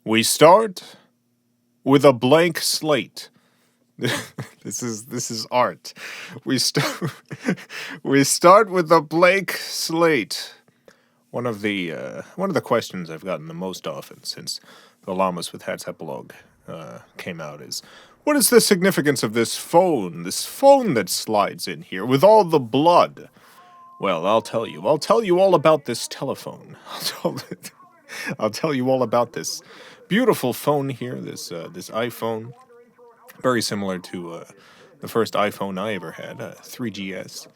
We start with a blank slate. This is art. We start we start with a blank slate. One of the questions I've gotten the most often since the Llamas with Hats Epilogue came out is, what is the significance of this phone? This phone that slides in here with all the blood. Well, I'll tell you. I'll tell you all about this telephone. I'll tell you all about this beautiful phone here. This iPhone, very similar to the first iPhone I ever had, 3GS.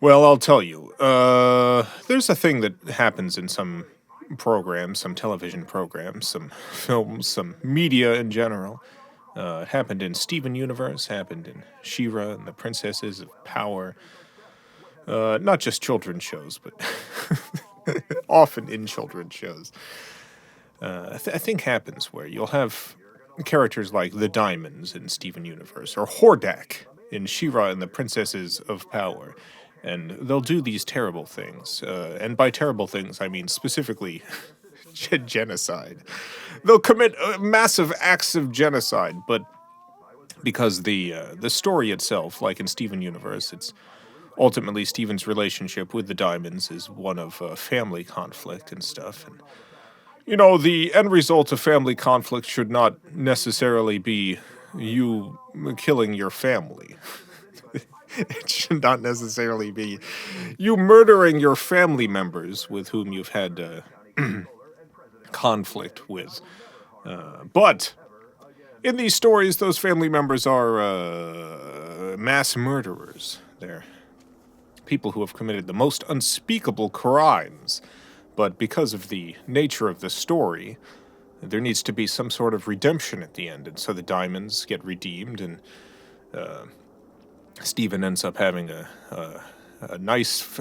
Well, I'll tell you. There's a thing that happens in some programs, some television programs, some films, some media in general. It happened in Steven Universe, happened in She-Ra and the Princesses of Power. Not just children's shows, but often in children's shows. I think happens where you'll have characters like the Diamonds in Steven Universe, or Hordak in She-Ra and the Princesses of Power. And they'll do these terrible things. And by terrible things, I mean specifically genocide. They'll commit massive acts of genocide, but because the story itself, like in Steven Universe, it's ultimately Steven's relationship with the Diamonds is one of family conflict and stuff. And, you know, the end result of family conflict should not necessarily be you killing your family. It should not necessarily be you murdering your family members with whom you've had conflict with. But in these stories, those family members are mass murderers. They're people who have committed the most unspeakable crimes. But because of the nature of the story, there needs to be some sort of redemption at the end. And so the Diamonds get redeemed, and Steven ends up having a nice,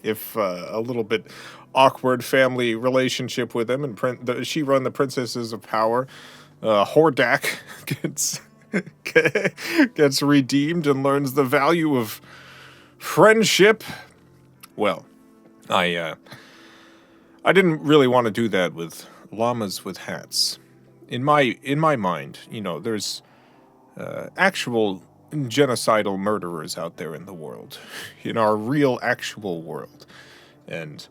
if a little bit awkward family relationship with him. And She-Ra and the Princesses of Power. Hordak gets redeemed and learns the value of friendship. Well, I didn't really want to do that with Llamas with Hats. In my mind, you know, there's actual genocidal murderers out there in the world, in our real, actual world. And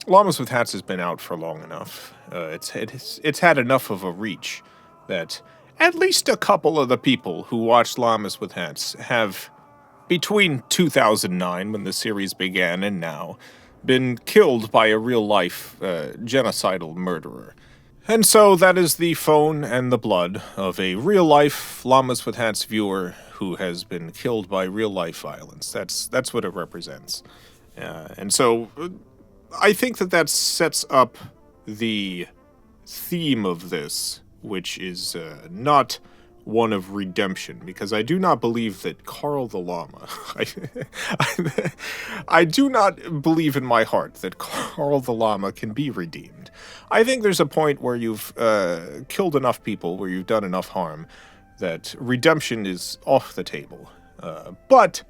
Llamas with Hats has been out for long enough. It's had enough of a reach that at least a couple of the people who watched Llamas with Hats have, between 2009, when the series began, and now, been killed by a real-life genocidal murderer. And so that is the phone and the blood of a real-life Llamas with Hats viewer who has been killed by real-life violence. That's what it represents. And so I think that sets up the theme of this, which is not one of redemption, because I do not believe that Carl the Llama, I do not believe in my heart that Carl the Llama can be redeemed. I think there's a point where you've killed enough people, where you've done enough harm, that redemption is off the table. But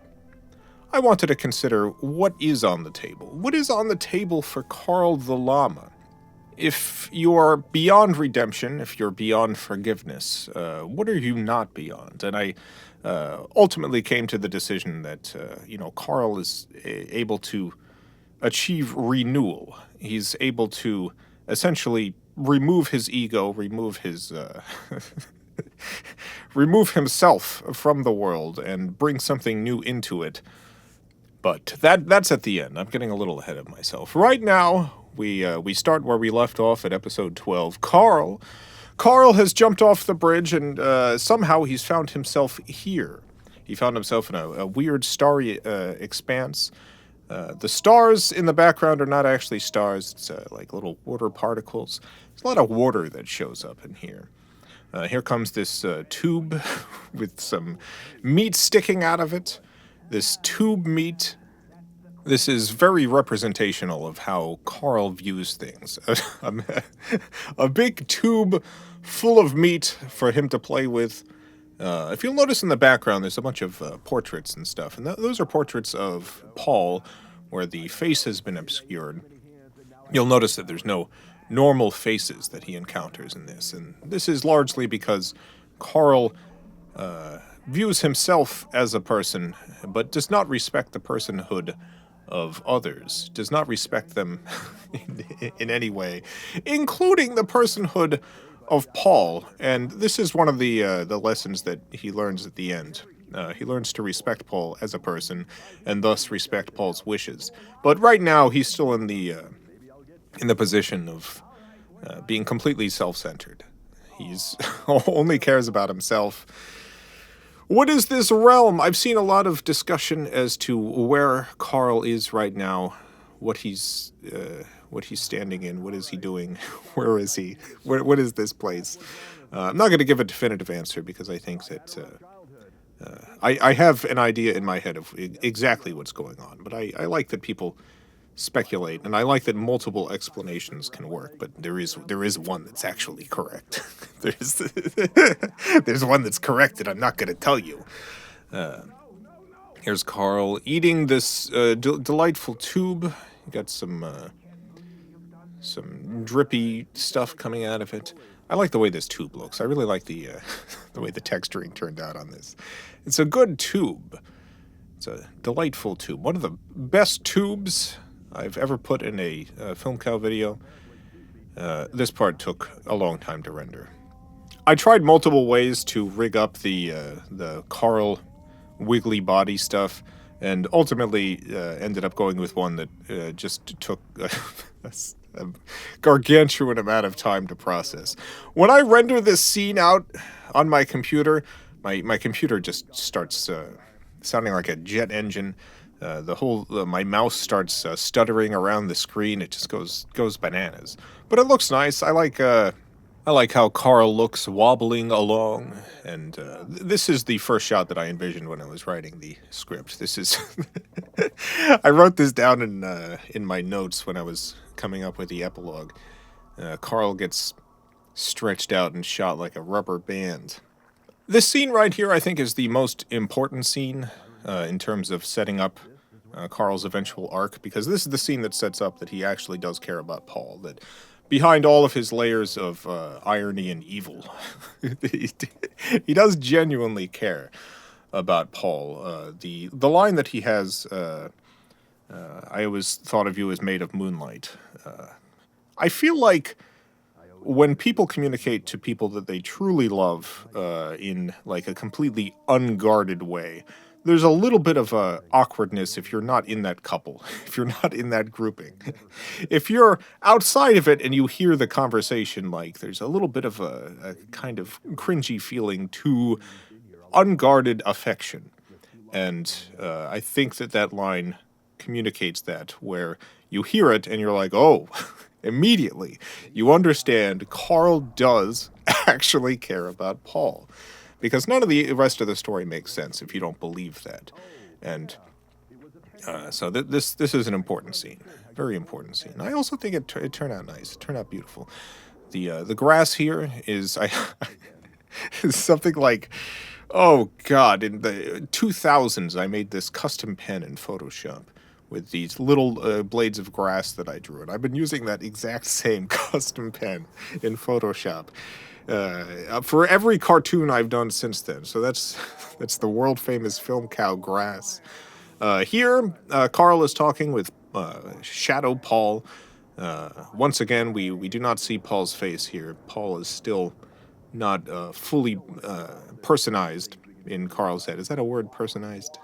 I wanted to consider what is on the table. What is on the table for Carl the Llama? If you are beyond redemption, if you're beyond forgiveness, what are you not beyond? And I ultimately came to the decision that, Carl is able to achieve renewal. He's able to essentially remove his ego, remove his remove himself from the world and bring something new into it. But that's at the end. I'm getting a little ahead of myself. Right now, we start where we left off at episode 12. Carl has jumped off the bridge, and somehow he's found himself here. He found himself in a weird starry expanse. The stars in the background are not actually stars. It's like little water particles. There's a lot of water that shows up in here. Here comes this tube with some meat sticking out of it. This tube meat. This is very representational of how Carl views things. A big tube full of meat for him to play with. If you'll notice in the background, there's a bunch of portraits and stuff. And those are portraits of Paul, where the face has been obscured. You'll notice that there's no normal faces that he encounters in this. And this is largely because Carl views himself as a person, but does not respect the personhood of others, does not respect them in any way, including the personhood of Paul. And this is one of the lessons that he learns at the end. He learns to respect Paul as a person, and thus respect Paul's wishes. But right now, he's still in the position of being completely self-centered. He's only cares about himself. What is this realm? I've seen a lot of discussion as to where Carl is right now, what he's standing in, what is he doing, where is he, what is this place? I'm not going to give a definitive answer because I think that I have an idea in my head of exactly what's going on, but I like that people speculate, and I like that multiple explanations can work, but there is one that's actually correct. There's one that's correct that I'm not going to tell you. Here's Carl eating this delightful tube. You got some drippy stuff coming out of it. I like the way this tube looks. I really like the way the texturing turned out on this. It's a good tube. It's a delightful tube. One of the best tubes I've ever put in a Film Cow video. This part took a long time to render. I tried multiple ways to rig up the Carl wiggly body stuff, and ultimately ended up going with one that just took a gargantuan amount of time to process. When I render this scene out on my computer, my computer just starts sounding like a jet engine. My mouse starts stuttering around the screen. It just goes bananas. But it looks nice. I like how Carl looks wobbling along, and this is the first shot that I envisioned when I was writing the script. This is I wrote this down in my notes when I was coming up with the epilogue. Carl gets stretched out and shot like a rubber band. This scene right here, I think, is the most important scene in terms of setting up Carl's eventual arc, because this is the scene that sets up that he actually does care about Paul, that behind all of his layers of irony and evil, he does genuinely care about Paul. The line that he has, I always thought of you as made of moonlight. I feel like when people communicate to people that they truly love in like a completely unguarded way, there's a little bit of awkwardness if you're not in that couple, if you're not in that grouping. If you're outside of it and you hear the conversation, like, there's a little bit of a kind of cringy feeling to unguarded affection. And I think that line communicates that, where you hear it and you're like, oh, immediately you understand Carl does actually care about Paul. Because none of the rest of the story makes sense if you don't believe that. And so this is an important scene. Very important scene. I also think it turned out nice. It turned out beautiful. The grass here is is something like, oh God, in the 2000s I made this custom pen in Photoshop with these little blades of grass that I drew. And I've been using that exact same custom pen in Photoshop for every cartoon I've done since then. So that's the world famous Film Cow grass. Here, Carl is talking with Shadow Paul. Once again, we do not see Paul's face here. Paul is still not fully personized in Carl's head. Is that a word, personized?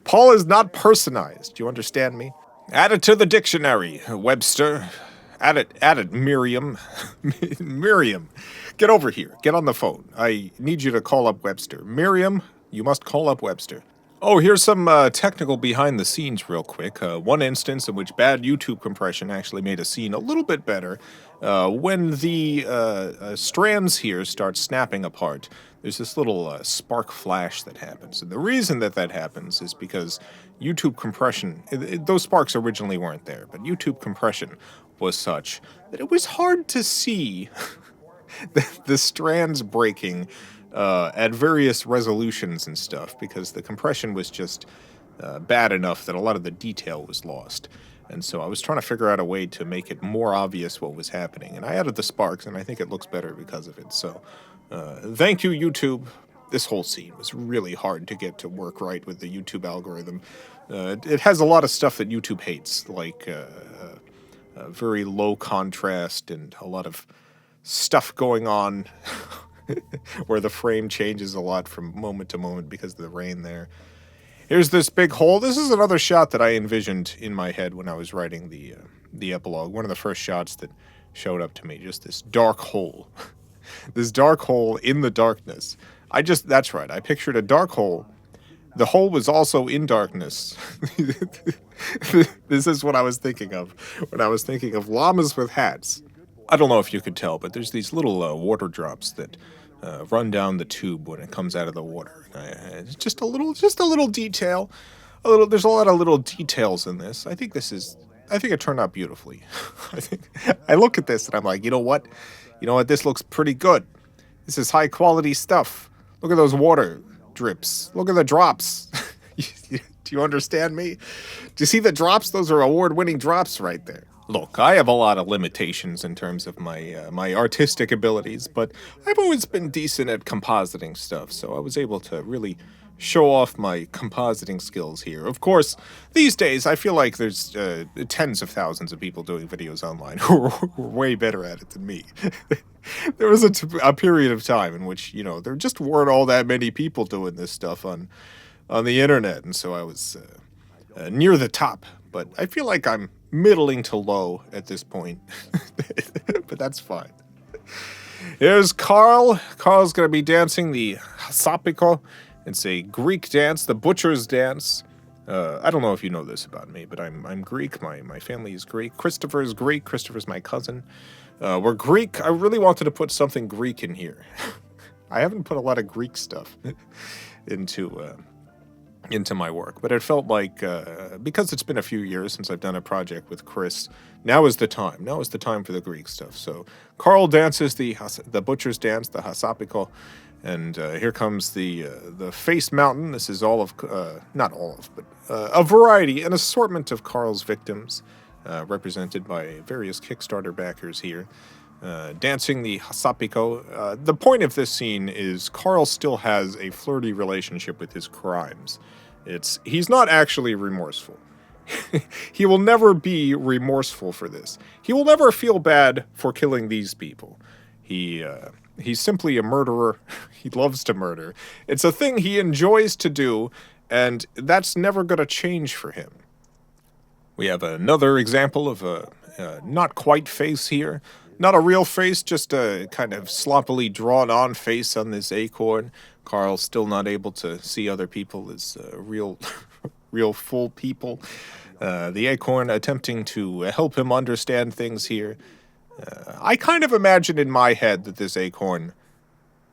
Paul is not personized. Do you understand me? Add it to the dictionary, Webster. Add it, Miriam. Miriam, get over here. Get on the phone. I need you to call up Webster. Miriam, you must call up Webster. Oh, here's some technical behind the scenes real quick. One instance in which bad YouTube compression actually made a scene a little bit better. When the strands here start snapping apart, there's this little spark flash that happens. And the reason that happens is because YouTube compression, those sparks originally weren't there, but YouTube compression was such that it was hard to see the strands breaking at various resolutions and stuff, because the compression was just bad enough that a lot of the detail was lost. And so I was trying to figure out a way to make it more obvious what was happening. And I added the sparks, and I think it looks better because of it. So thank you, YouTube. This whole scene was really hard to get to work right with the YouTube algorithm. It has a lot of stuff that YouTube hates, like very low contrast and a lot of stuff going on where the frame changes a lot from moment to moment because of the rain there. Here's this big hole. This is another shot that I envisioned in my head when I was writing the epilogue. One of the first shots that showed up to me, just this dark hole. This dark hole in the darkness. That's right, I pictured a dark hole. The hole was also in darkness. This is what I was thinking of when I was thinking of llamas with hats. I don't know if you could tell, but there's these little water drops that run down the tube when it comes out of the water. Just a little detail. There's a lot of little details in this. I think it turned out beautifully. I look at this and I'm like, you know what? This looks pretty good. This is high quality stuff. Look at those water drips. Look at the drops. Do you understand me? Do you see the drops? Those are award-winning drops right there. Look, I have a lot of limitations in terms of my artistic abilities, but I've always been decent at compositing stuff, so I was able to really show off my compositing skills here. Of course, these days, I feel like there's tens of thousands of people doing videos online who are way better at it than me. There was a period of time in which, there just weren't all that many people doing this stuff on the internet, and so I was near the top. But I feel like I'm middling to low at this point, but that's fine. Here's Carl. Carl's going to be dancing the Hasapiko. It's a Greek dance, the butcher's dance. I don't know if you know this about me, but I'm Greek. My family is Greek. Christopher is Greek. Christopher's my cousin. We're Greek. I really wanted to put something Greek in here. I haven't put a lot of Greek stuff into my work, but it felt like, because it's been a few years since I've done a project with Chris, now is the time. Now is the time for the Greek stuff. So Carl dances the butcher's dance, the Hasapiko, and here comes the face mountain. This is all of, not all of, but a variety, an assortment of Carl's victims, represented by various Kickstarter backers here, dancing the Hasapiko. The point of this scene is Carl still has a flirty relationship with his crimes. He's not actually remorseful. He will never be remorseful for this. He will never feel bad for killing these people. He's simply a murderer. He loves to murder. It's a thing he enjoys to do, and that's never going to change for him. We have another example of a not quite face here. Not a real face, just a kind of sloppily drawn-on face on this acorn. Carl's still not able to see other people as real full people. The acorn attempting to help him understand things here. I kind of imagine in my head that this acorn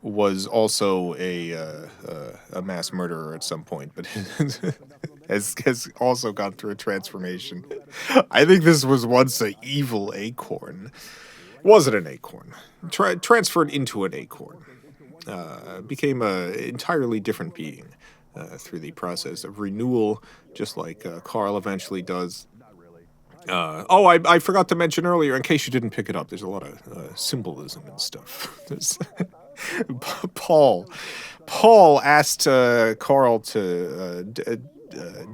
was also a mass murderer at some point, but has also gone through a transformation. I think this was once an evil acorn. Wasn't an acorn. Transferred into an acorn. Became an entirely different being through the process of renewal, just like Carl eventually does. I forgot to mention earlier, in case you didn't pick it up, there's a lot of symbolism and stuff. Paul asked Carl to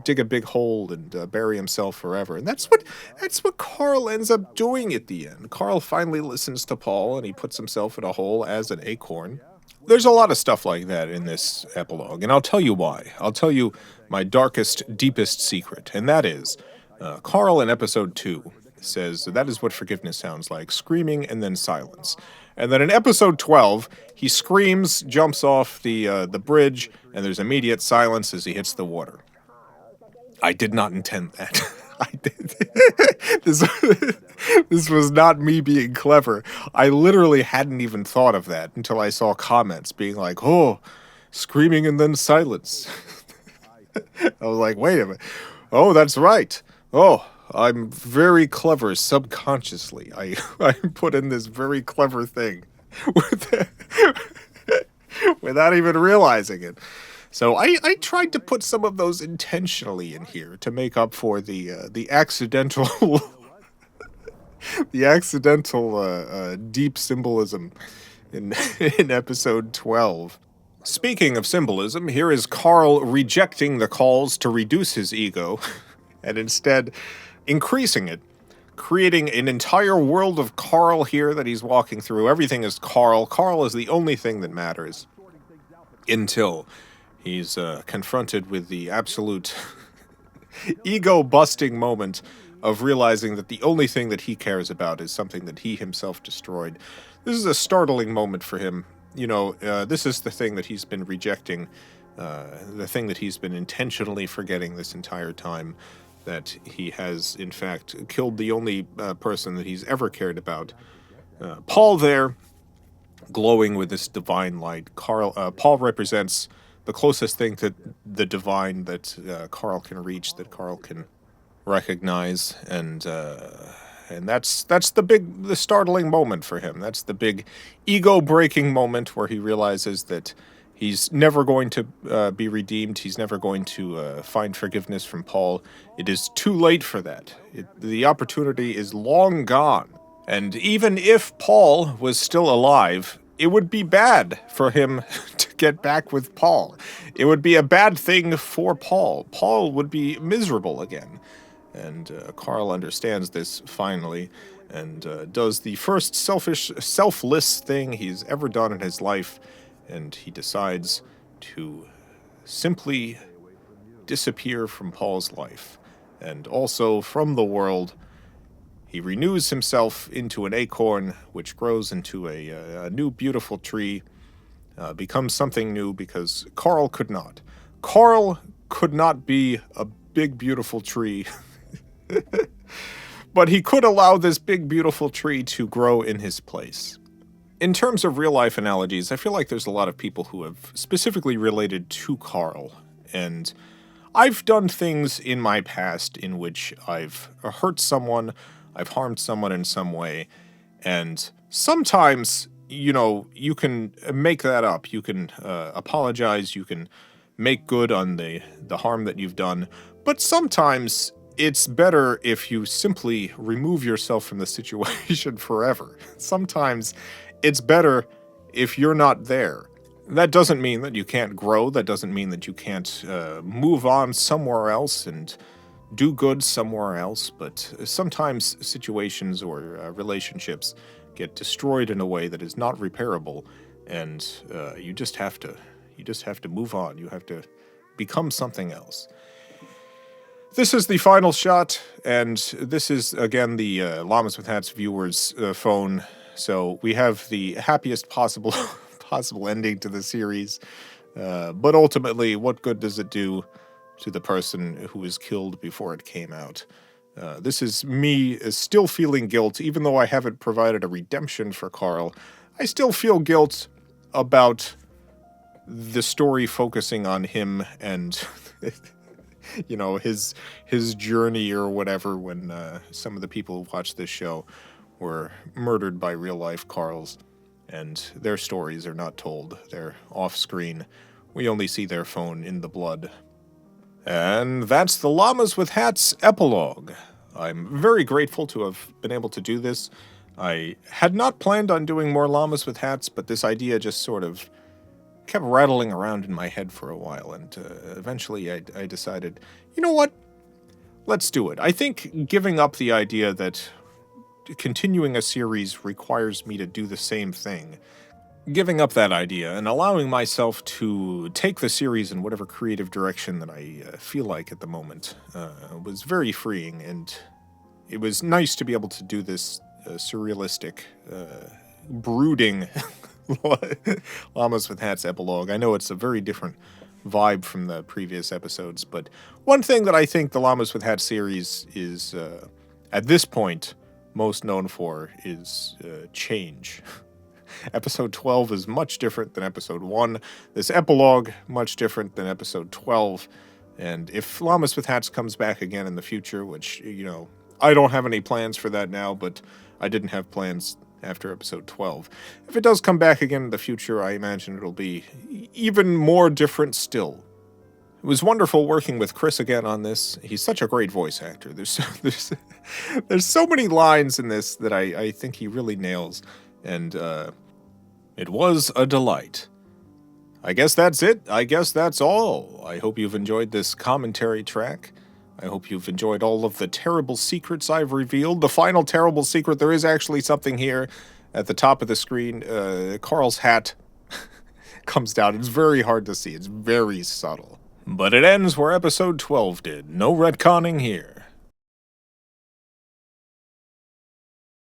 dig a big hole and bury himself forever, and that's what Carl ends up doing at the end. Carl finally listens to Paul, and he puts himself in a hole as an acorn. There's a lot of stuff like that in this epilogue, and I'll tell you why. I'll tell you my darkest, deepest secret, and that is, Carl in episode 2 says that is what forgiveness sounds like, screaming and then silence. And then in episode 12, he screams, jumps off the bridge, and there's immediate silence as he hits the water. I did not intend that. I did. This was not me being clever. I literally hadn't even thought of that until I saw comments being like, oh, screaming and then silence. I was like, wait a minute. Oh, that's right. Oh, I'm very clever subconsciously. I put in this very clever thing without even realizing it. So I tried to put some of those intentionally in here to make up for the accidental the accidental deep symbolism in in episode 12. Speaking of symbolism, here is Carl rejecting the calls to reduce his ego and instead increasing it, creating an entire world of Carl here that he's walking through. Everything is Carl. Carl is the only thing that matters until he's confronted with the absolute ego-busting moment of realizing that the only thing that he cares about is something that he himself destroyed. This is a startling moment for him. You know, this is the thing that he's been rejecting, the thing that he's been intentionally forgetting this entire time, that he has, in fact, killed the only person that he's ever cared about. Paul there, glowing with this divine light. Paul represents the closest thing to the divine that Carl can reach, that Carl can recognize, and that's the startling moment for him. That's the big ego-breaking moment where he realizes that he's never going to be redeemed. He's never going to find forgiveness from Paul. It is too late for that. The opportunity is long gone. And even if Paul was still alive, it would be bad for him to get back with Paul. It would be a bad thing for Paul. Paul would be miserable again. And Carl understands this finally and does the first selfless thing he's ever done in his life. And he decides to simply disappear from Paul's life and also from the world. He renews himself into an acorn, which grows into a new beautiful tree, becomes something new because Carl could not. Carl could not be a big, beautiful tree, but he could allow this big, beautiful tree to grow in his place. In terms of real-life analogies, I feel like there's a lot of people who have specifically related to Carl, and I've done things in my past in which I've hurt someone, I've harmed someone in some way, and sometimes, you know, you can make that up. You can apologize, you can make good on the harm that you've done, but sometimes it's better if you simply remove yourself from the situation forever. Sometimes it's better if you're not there. That doesn't mean that you can't grow, that doesn't mean that you can't move on somewhere else and do good somewhere else, but sometimes situations or relationships get destroyed in a way that is not repairable, and you just have to move on. You have to become something else. This is the final shot, and this is again the Llamas with Hats viewers' phone. So we have the happiest possible ending to the series, but ultimately, what good does it do to the person who was killed before it came out? This is me still feeling guilt, even though I haven't provided a redemption for Carl. I still feel guilt about the story focusing on him and, you know, his journey or whatever when some of the people who watched this show were murdered by real-life Carls, and their stories are not told. They're off-screen. We only see their phone in the blood. And that's the Llamas with Hats epilogue. I'm very grateful to have been able to do this. I had not planned on doing more Llamas with Hats, but this idea just sort of kept rattling around in my head for a while, and eventually I decided, you know what? Let's do it. I think giving up the idea that continuing a series requires me to do the same thing, giving up that idea and allowing myself to take the series in whatever creative direction that I feel like at the moment was very freeing, and it was nice to be able to do this surrealistic, brooding Llamas with Hats epilogue. I know it's a very different vibe from the previous episodes, but one thing that I think the Llamas with Hats series is, at this point, most known for is change. Episode 12 is much different than episode 1. This epilogue, much different than episode 12. And if Llamas with Hats comes back again in the future, which, you know, I don't have any plans for that now, but I didn't have plans after episode 12. If it does come back again in the future, I imagine it'll be even more different still. It was wonderful working with Chris again on this. He's such a great voice actor. There's so many lines in this that I think he really nails, and it was a delight. I guess that's it. I guess that's all. I hope you've enjoyed this commentary track. I hope you've enjoyed all of the terrible secrets I've revealed. The final terrible secret, there is actually something here at the top of the screen. Carl's hat comes down. It's very hard to see. It's very subtle. But it ends where episode 12 did. No retconning here.